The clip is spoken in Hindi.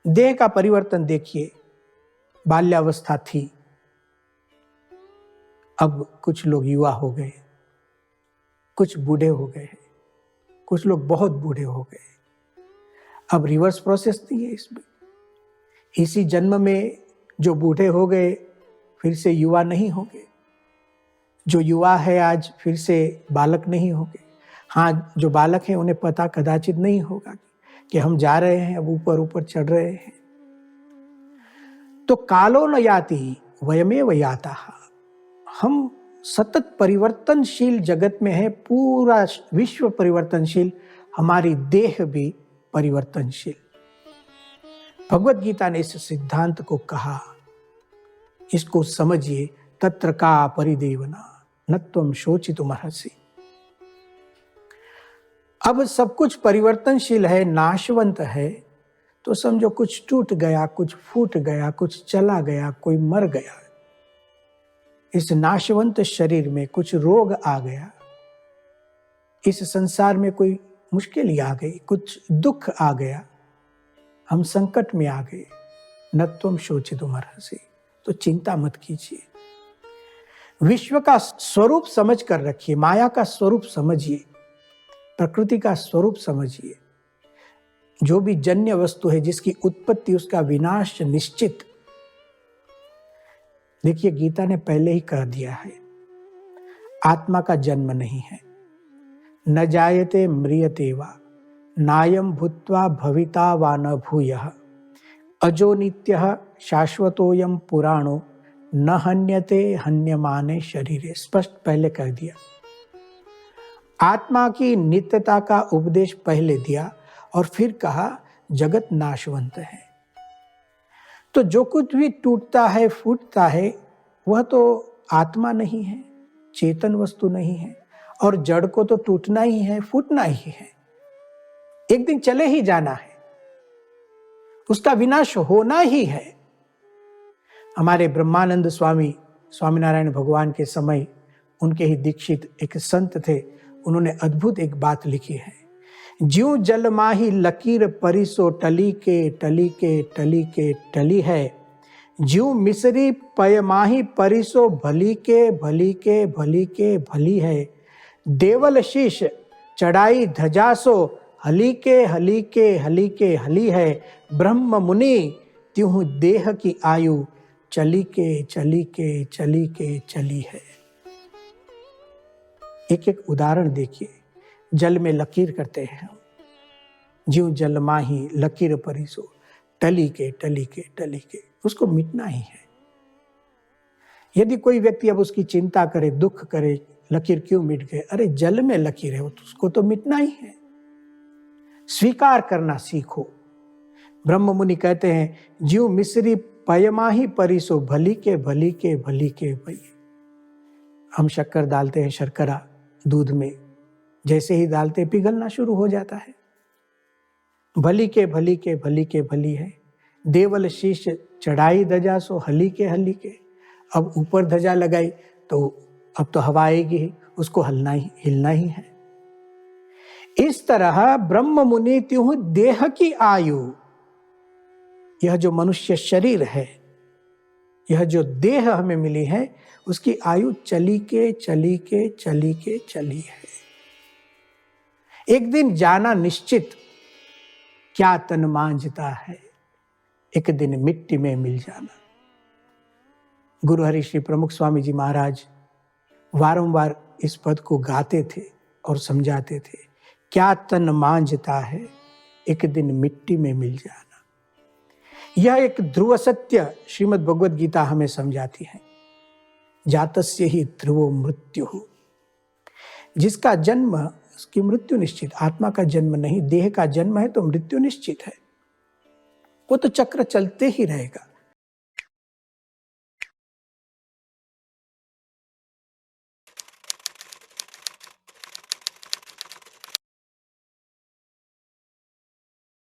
देह का परिवर्तन देखिए, बाल्यावस्था थी, अब कुछ लोग युवा हो गए, कुछ बूढ़े हो गए, कुछ लोग बहुत बूढ़े हो गए। अब रिवर्स प्रोसेस नहीं है इसमें। इसी जन्म में जो बूढ़े हो गए फिर से युवा नहीं होंगे, जो युवा है आज फिर से बालक नहीं होंगे। हाँ, जो बालक है उन्हें पता कदाचित नहीं होगा कि हम जा रहे हैं, अब ऊपर ऊपर चढ़ रहे हैं। तो कालो न याति वयमेव याताः। हम सतत परिवर्तनशील जगत में है, पूरा विश्व परिवर्तनशील, हमारी देह भी परिवर्तनशील। भगवत गीता ने इस सिद्धांत को कहा, इसको समझिए, तत्र का परिदेवना न त्वं शोचितुमर्हसि। अब सब कुछ परिवर्तनशील है, नाशवंत है, तो समझो कुछ टूट गया, कुछ फूट गया, कुछ चला गया, कोई मर गया। इस नाशवंत शरीर में कुछ रोग आ गया, इस संसार में कोई मुश्किल आ गई, कुछ दुख आ गया, हम संकट में आ गए। न त्वं शोचितुमर्हसि, तो चिंता मत कीजिए। विश्व का स्वरूप समझ कर रखिए, माया का स्वरूप समझिए, प्रकृति का स्वरूप समझिए। जो भी जन्य वस्तु है, जिसकी उत्पत्ति उसका विनाश निश्चित। देखिए, गीता ने पहले ही कह दिया है, आत्मा का जन्म नहीं है। न जायते म्रियते वा नायं भूत्वा भविता वा न भूयः अजो नित्यः शाश्वतोयं पुराणो न हन्यते हन्यमाने शरीरे। स्पष्ट पहले कह दिया। आत्मा की नित्यता का उपदेश पहले दिया और फिर कहा जगत नाशवंत है। तो जो कुछ भी टूटता है, फूटता है, वह तो आत्मा नहीं है, चेतन वस्तु नहीं है। और जड़ को तो टूटना ही है, फूटना ही है, एक दिन चले ही जाना है, उसका विनाश होना ही है। हमारे ब्रह्मानंद स्वामी, स्वामीनारायण भगवान के समय उनके ही दीक्षित एक संत थे, उन्होंने अद्भुत एक बात लिखी है। ज्यों जल माही लकीर परिसो टली के टली के टली के टली है, ज्यों मिसरी पय माही परिसो भली के भली के भली के भली है। देवल शीश चढ़ाई धजासो हली के हली के हली के हली है। ब्रह्म मुनि त्यों देह की आयु चली के चली के चली के चली है। एक एक उदाहरण देखिए। जल में लकीर करते हैं हम, ज्यों जल माही लकीर परिसो टली के टली के टली के, उसको मिटना ही है। यदि कोई व्यक्ति अब उसकी चिंता करे, दुख करे, लकीर क्यों मिट गए, अरे जल में लकीर है, उसको तो मिटना ही है। स्वीकार करना सीखो। ब्रह्म मुनि कहते हैं, ज्यों मिसरी पयमाही परिसो भली के भली के भली के भली। हम शक्कर डालते हैं, शर्करा दूध में, जैसे ही डालते पिघलना शुरू हो जाता है। भली के भली के भली के भली है। देवल शीश चढ़ाई धजा सो हली के। अब ऊपर धजा लगाई तो अब तो हवा आएगी ही, उसको हिलना ही है। इस तरह ब्रह्म मुनि त्यों देह की आयु, यह जो मनुष्य शरीर है, यह जो देह हमें मिली है, उसकी आयु चली के चली के चली के चली है। एक दिन जाना निश्चित। क्या तन मांझता है, एक दिन मिट्टी में मिल जाना। गुरु हरि श्री प्रमुख स्वामी जी महाराज वारंवार इस पद को गाते थे और समझाते थे। क्या तन मांझता है, एक दिन मिट्टी में मिल जाना। यह एक ध्रुव सत्य श्रीमद् भगवत गीता हमें समझाती है। जातस्य ही ध्रुवो मृत्यु, जिसका जन्म उसकी मृत्यु निश्चित। आत्मा का जन्म नहीं, देह का जन्म है तो मृत्यु निश्चित है। वो तो चक्र चलते ही रहेगा।